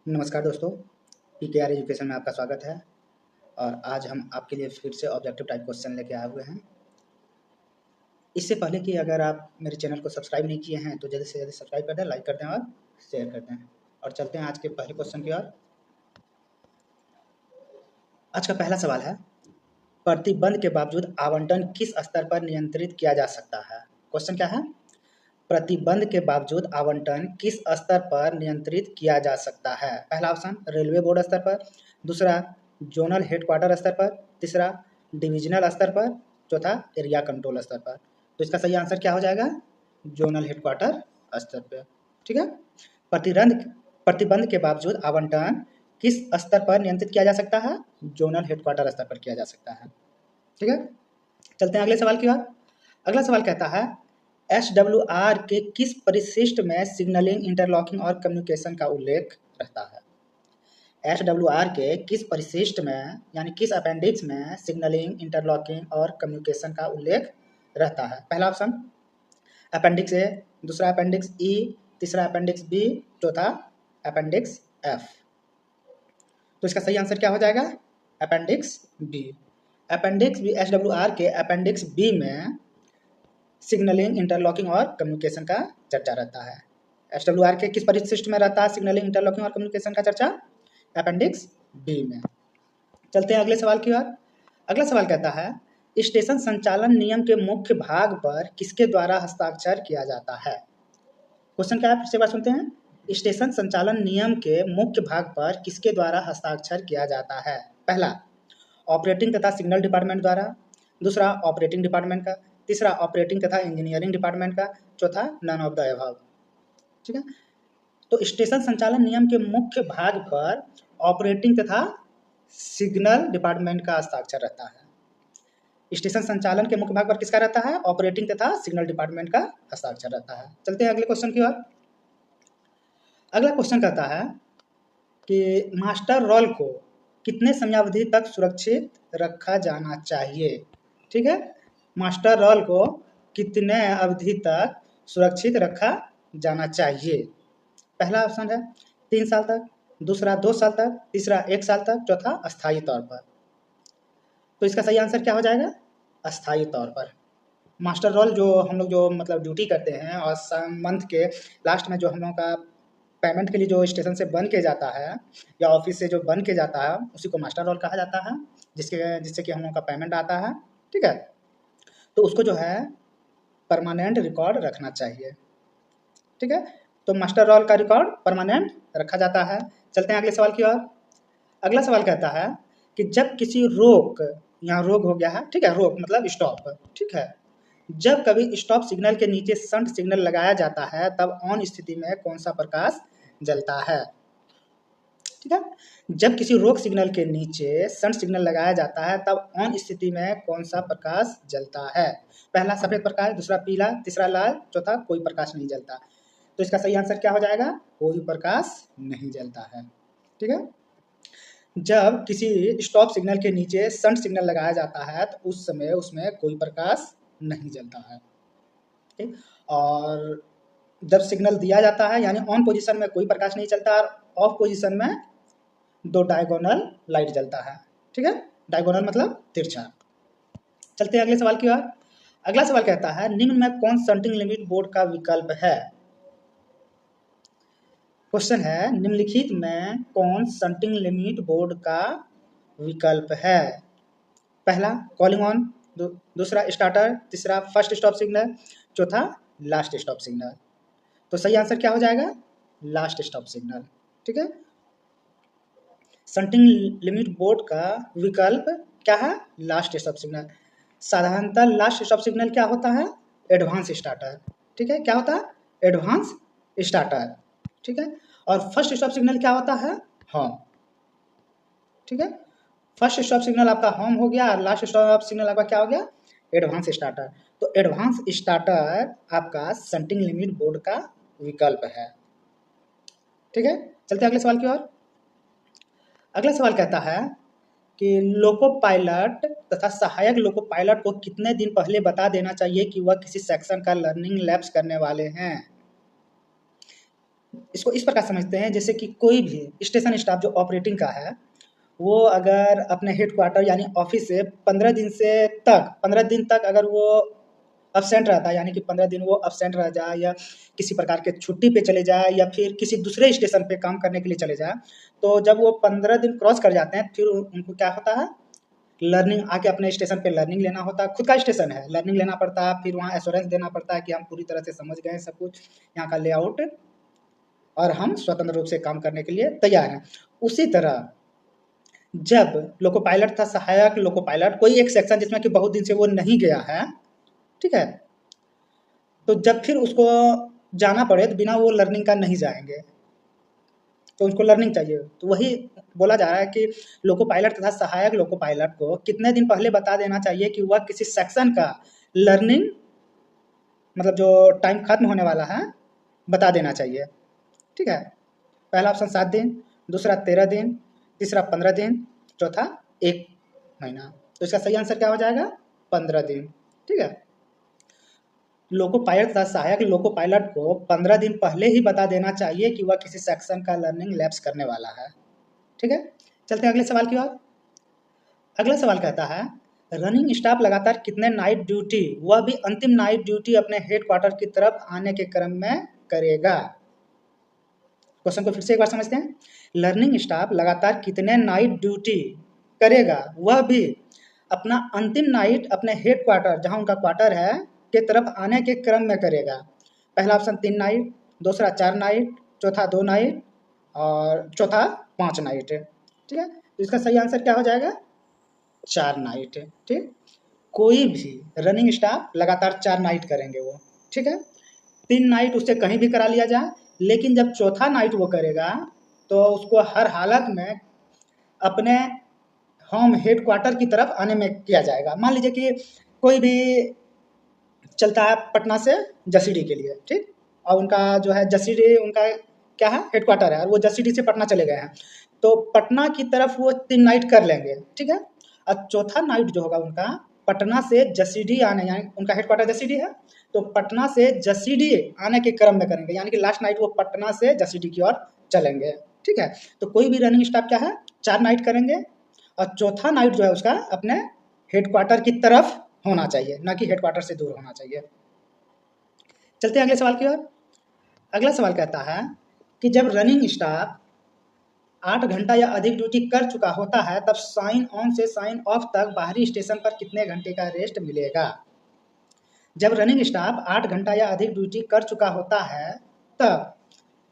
नमस्कार दोस्तों, PKR education में आपका स्वागत है। और आज हम आपके लिए फिर से ऑब्जेक्टिव टाइप क्वेश्चन लेके आए हुए हैं। इससे पहले कि अगर आप मेरे चैनल को सब्सक्राइब नहीं किए हैं तो जल्दी से जल्दी सब्सक्राइब कर दें, लाइक कर दें और शेयर कर दें। और चलते हैं आज के पहले क्वेश्चन की ओर। आज का पहला सवाल है, प्रतिबंध के बावजूद आवंटन किस स्तर पर नियंत्रित किया जा सकता है? क्वेश्चन क्या है? प्रतिबंध के बावजूद आवंटन किस स्तर पर नियंत्रित किया जा सकता है? पहला ऑप्शन रेलवे बोर्ड स्तर पर, दूसरा जोनल हेडक्वार्टर स्तर पर, तीसरा डिविजनल स्तर पर, चौथा एरिया कंट्रोल स्तर पर। तो इसका सही आंसर क्या हो जाएगा? जोनल हेडक्वार्टर स्तर पर। ठीक है। प्रतिबंध के बावजूद आवंटन किस स्तर पर नियंत्रित किया जा सकता है? जोनल हेडक्वार्टर स्तर पर किया जा सकता है। ठीक है। चलते हैं अगले सवाल की ओर। अगला सवाल कहता है, SWR के किस परिशिष्ट में सिग्नलिंग, इंटरलॉकिंग और कम्युनिकेशन का उल्लेख रहता है? SWR के किस परिशिष्ट में यानी किस अपेंडिक्स में सिग्नलिंग, इंटरलॉकिंग और कम्युनिकेशन का उल्लेख रहता है? पहला ऑप्शन अपेंडिक्स ए, दूसरा अपेंडिक्स ई, तीसरा अपेंडिक्स बी, चौथा अपेंडिक्स एफ। तो इसका सही आंसर क्या हो जाएगा? Appendix B. Appendix B, SWR के अपेंडिक्स बी में सिग्नलिंग, इंटरलॉकिंग और कम्युनिकेशन का चर्चा रहता है। SWR के किस परिशिष्ट में रहता है सिग्नलिंग, इंटरलॉकिंग और कम्युनिकेशन का चर्चा? अपेंडिक्स बी में। चलते हैं अगले सवाल की ओर। अगला सवाल कहता है, स्टेशन संचालन नियम के मुख्य भाग पर किसके द्वारा हस्ताक्षर किया जाता है? क्वेश्चन क्या है, फिर से बार सुनते हैं। स्टेशन संचालन नियम के मुख्य भाग पर किसके द्वारा हस्ताक्षर किया जाता है? पहला ऑपरेटिंग तथा सिग्नल डिपार्टमेंट द्वारा, दूसरा ऑपरेटिंग डिपार्टमेंट का, तीसरा ऑपरेटिंग तथा इंजीनियरिंग डिपार्टमेंट का, चौथा नन ऑफ द अबव। ठीक है। तो स्टेशन संचालन नियम के मुख्य भाग पर ऑपरेटिंग तथा सिग्नल डिपार्टमेंट का हस्ताक्षर रहता है। स्टेशन संचालन के मुख्य भाग पर किसका रहता है? ऑपरेटिंग तथा सिग्नल डिपार्टमेंट का हस्ताक्षर रहता है। चलते हैं अगले क्वेश्चन की ओर। अगला क्वेश्चन कहता है कि मास्टर रोल को कितने समयावधि तक सुरक्षित रखा जाना चाहिए? ठीक है। मास्टर रोल को कितने अवधि तक सुरक्षित रखा जाना चाहिए? पहला ऑप्शन है 3 साल तक, दूसरा 2 साल तक, तीसरा 1 साल तक, चौथा अस्थायी तौर पर। तो इसका सही आंसर क्या हो जाएगा? अस्थायी तौर पर। मास्टर रोल जो हम लोग जो मतलब ड्यूटी करते हैं और मंथ के लास्ट में जो हम लोगों का पेमेंट के लिए जो स्टेशन से बन के जाता है या ऑफिस से जो बन के जाता है उसी को मास्टर रोल कहा जाता है, जिससे कि हम लोगों का पेमेंट आता है। ठीक है। तो उसको जो है परमानेंट रिकॉर्ड रखना चाहिए। ठीक है। तो मास्टर रोल का रिकॉर्ड परमानेंट रखा जाता है। चलते हैं अगले सवाल की ओर। अगला सवाल कहता है कि जब किसी रोक, यहाँ रोक हो गया है, ठीक है, रोक मतलब स्टॉप, ठीक है, जब कभी स्टॉप सिग्नल के नीचे शंट सिग्नल लगाया जाता है तब ऑन स्थिति में कौन सा प्रकाश जलता है? ठीक है। जब किसी रोक सिग्नल के नीचे शंट सिग्नल लगाया जाता है तब ऑन स्थिति में कौन सा प्रकाश जलता है? पहला सफेद प्रकाश, दूसरा पीला, तीसरा लाल, चौथा कोई प्रकाश नहीं जलता। तो इसका सही आंसर क्या हो जाएगा? कोई प्रकाश नहीं जलता है। ठीक है। जब किसी स्टॉप सिग्नल के नीचे शंट सिग्नल लगाया जाता है तो उस समय उसमें कोई प्रकाश नहीं जलता है। ठीक। और जब सिग्नल दिया जाता है यानी ऑन पोजीशन में कोई प्रकाश नहीं चलता और ऑफ पोजीशन में 2 डायगोनल लाइट जलता है। ठीक है। डायगोनल मतलब तिरछा। चलते हैं अगले सवाल की ओर। अगला सवाल कहता है, निम्न में कौन शंटिंग लिमिट बोर्ड का विकल्प है? क्वेश्चन है, निम्नलिखित में कौन शंटिंग लिमिट बोर्ड का विकल्प है? पहला कॉलिंग ऑन, दूसरा स्टार्टर, तीसरा फर्स्ट स्टॉप सिग्नल, चौथा लास्ट स्टॉप सिग्नल। तो सही आंसर क्या हो जाएगा? Last stop signal. ठीक है। शंटिंग लिमिट बोर्ड का विकल्प क्या है? Last stop signal. साधारणतः लास्ट स्टॉप सिग्नल क्या होता है? Advance starter. ठीक है। क्या होता है? Advance starter. ठीक है। और फर्स्ट स्टॉप सिग्नल क्या होता है? होम। ठीक है। फर्स्ट स्टॉप सिग्नल आपका होम हो गया और लास्ट स्टॉप सिग्नल आपका क्या हो गया? Advance starter. तो एडवांस स्टार्टर आपका शंटिंग लिमिट बोर्ड का विकल्प है। ठीक है। चलते हैं अगले सवाल की ओर। अगला सवाल कहता है कि लोको पायलट तथा सहायक लोको पायलट को कितने दिन पहले बता देना चाहिए कि वह किसी सेक्शन का लर्निंग लैप्स करने वाले हैं? इसको इस प्रकार समझते हैं जैसे कि कोई भी स्टेशन स्टाफ जो ऑपरेटिंग का है, वो अगर अपने हेडक्वार्टर यानी ऑफिस से 15 दिन तक अगर वो अब्सेंट रहता है, यानी कि 15 दिन वो अब्सेंट रह जाए या किसी प्रकार के छुट्टी पे चले जाए या फिर किसी दूसरे स्टेशन पे काम करने के लिए चले जाए, तो जब वो 15 दिन क्रॉस कर जाते हैं फिर उनको क्या होता है, लर्निंग आके अपने स्टेशन पे लर्निंग लेना होता है। खुद का स्टेशन है, लर्निंग लेना पड़ता है, फिर वहाँ एश्योरेंस देना पड़ता है कि हम पूरी तरह से समझ गए सब कुछ यहाँ का लेआउट और हम स्वतंत्र रूप से काम करने के लिए तैयार हैं। उसी तरह जब लोको पायलट था, सहायक लोको पायलट, कोई एक सेक्शन जिसमें कि बहुत दिन से वो नहीं गया है, ठीक है, तो जब फिर उसको जाना पड़े तो बिना वो लर्निंग का नहीं जाएंगे, तो उसको लर्निंग चाहिए। तो वही बोला जा रहा है कि लोको पायलट तथा सहायक लोको पायलट को कितने दिन पहले बता देना चाहिए कि वह किसी सेक्शन का लर्निंग, मतलब जो टाइम खत्म होने वाला है, बता देना चाहिए। ठीक है, पहला ऑप्शन 7 दिन, दूसरा 13 दिन, तीसरा 15 दिन, चौथा 1 महीना। तो इसका सही आंसर क्या हो जाएगा, 15 दिन। ठीक है, लोको पायलट तथा सहायक लोको पायलट को 15 दिन पहले ही बता देना चाहिए कि वह किसी सेक्शन का लर्निंग लैप्स करने वाला है। ठीक है, चलते हैं अगले सवाल की ओर। अगला सवाल कहता है, रनिंग स्टाफ लगातार कितने नाइट ड्यूटी, वह भी अंतिम नाइट ड्यूटी अपने हेडक्वार्टर की तरफ आने के क्रम में करेगा। क्वेश्चन को फिर से एक बार समझते हैं। लर्निंग स्टाफ लगातार कितने नाइट ड्यूटी करेगा, वह भी अपना अंतिम नाइट अपने हेडक्वार्टर जहां उनका क्वार्टर है के तरफ आने के क्रम में करेगा। पहला ऑप्शन 3 नाइट, दूसरा 4 नाइट, चौथा 2 नाइट और चौथा 5 नाइट। ठीक है, तो इसका सही आंसर क्या हो जाएगा, 4 नाइट। ठीक, कोई भी रनिंग स्टाफ लगातार 4 नाइट करेंगे वो। ठीक है, 3 नाइट उससे कहीं भी करा लिया जाए, लेकिन जब चौथा नाइट वो करेगा तो उसको हर हालत में अपने होम हेडक्वार्टर की तरफ आने में किया जाएगा। मान लीजिए कि कोई भी चलता है पटना से जसीडीह के लिए, ठीक, और उनका जो है जसीडीह उनका क्या है, हेडक्वार्टर है, और वो जसीडीह से पटना चले गए हैं, तो पटना की तरफ वो 3 नाइट कर लेंगे। ठीक है, और चौथा नाइट जो होगा उनका पटना से जसीडीह आने, यानी उनका हेडक्वार्टर जसीडीह है, तो पटना से जसीडीह आने के क्रम में करेंगे, यानी कि लास्ट नाइट वो पटना से जसीडीह की ओर चलेंगे। ठीक है, तो कोई भी रनिंग स्टाफ क्या है, 4 नाइट करेंगे, और चौथा नाइट जो है उसका अपने हेडक्वार्टर की तरफ होना चाहिए, ना कि हेडक्वार्टर से दूर होना चाहिए। चलते हैं अगले सवाल की ओर। अगला सवाल कहता है कि जब रनिंग स्टाफ 8 घंटा या अधिक ड्यूटी कर चुका होता है तब साइन ऑन से साइन ऑफ तक बाहरी स्टेशन पर कितने घंटे का रेस्ट मिलेगा। जब रनिंग स्टाफ 8 घंटा या अधिक ड्यूटी कर चुका होता है तब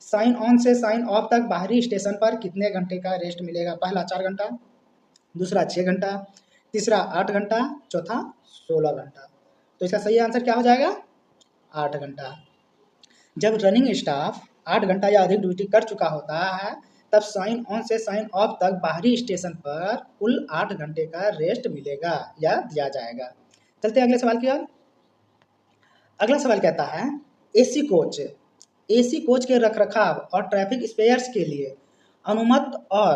साइन ऑन से साइन ऑफ तक बाहरी स्टेशन पर कितने घंटे का रेस्ट मिलेगा। पहला 4 घंटा, दूसरा 6 घंटा, तीसरा 8 घंटा, चौथा 16 घंटा। तो इसका सही आंसर क्या हो जाएगा, 8 घंटा। जब रनिंग स्टाफ 8 घंटा या अधिक ड्यूटी कर चुका होता है तब साइन ऑन से साइन ऑफ तक बाहरी स्टेशन पर कुल 8 घंटे का रेस्ट मिलेगा या दिया जाएगा। चलते हैं अगले सवाल की ओर। अगला सवाल कहता है, एसी कोच, एसी कोच के रखरखाव और ट्रैफिक स्पेयर्स के लिए अनुमत और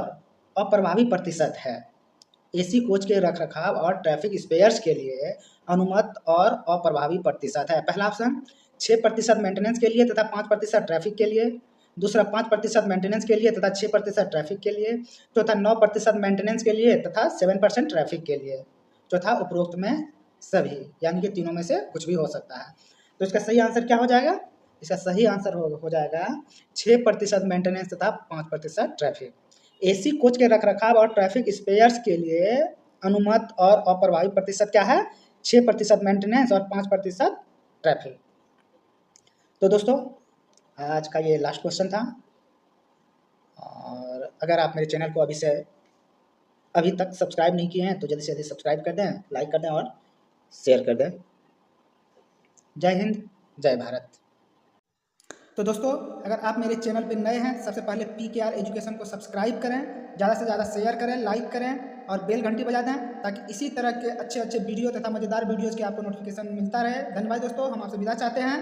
अप्रभावी प्रतिशत है। एसी कोच के रखरखाव और ट्रैफिक स्पेयर्स के लिए अनुमत और अप्रभावी प्रतिशत है। पहला ऑप्शन 6% मेंटेनेंस के लिए तथा 5% ट्रैफिक के लिए, दूसरा 5% मेंटेनेंस के लिए तथा 6% ट्रैफिक के लिए, चौथा 9% मेंटेनेंस के लिए तथा 7% ट्रैफिक के लिए, चौथा उपरोक्त में सभी, यानी कि तीनों में से कुछ भी हो सकता है। तो इसका सही आंसर क्या हो जाएगा, इसका सही आंसर हो जाएगा 6% मेंटेनेंस तथा 5% ट्रैफिक। एसी कोच के रखरखाव और ट्रैफिक स्पेयर्स के लिए अनुमत और अप्रभावी प्रतिशत क्या है, 6% मेंटेनेंस और 5% ट्रैफिक। तो दोस्तों आज का ये लास्ट क्वेश्चन था, और अगर आप मेरे चैनल को अभी तक सब्सक्राइब नहीं किए हैं तो जल्दी से जल्दी सब्सक्राइब कर दें, लाइक कर दें और शेयर कर दें। जय हिंद, जय भारत। तो दोस्तों अगर आप मेरे चैनल पर नए हैं, सबसे पहले PKR एजुकेशन को सब्सक्राइब करें, ज़्यादा से ज़्यादा शेयर करें, लाइक करें और बेल घंटी बजा दें, ताकि इसी तरह के अच्छे अच्छे वीडियो तथा मज़ेदार वीडियोज़ के आपको नोटिफिकेशन मिलता रहे। धन्यवाद दोस्तों, हम आपसे विदा चाहते हैं।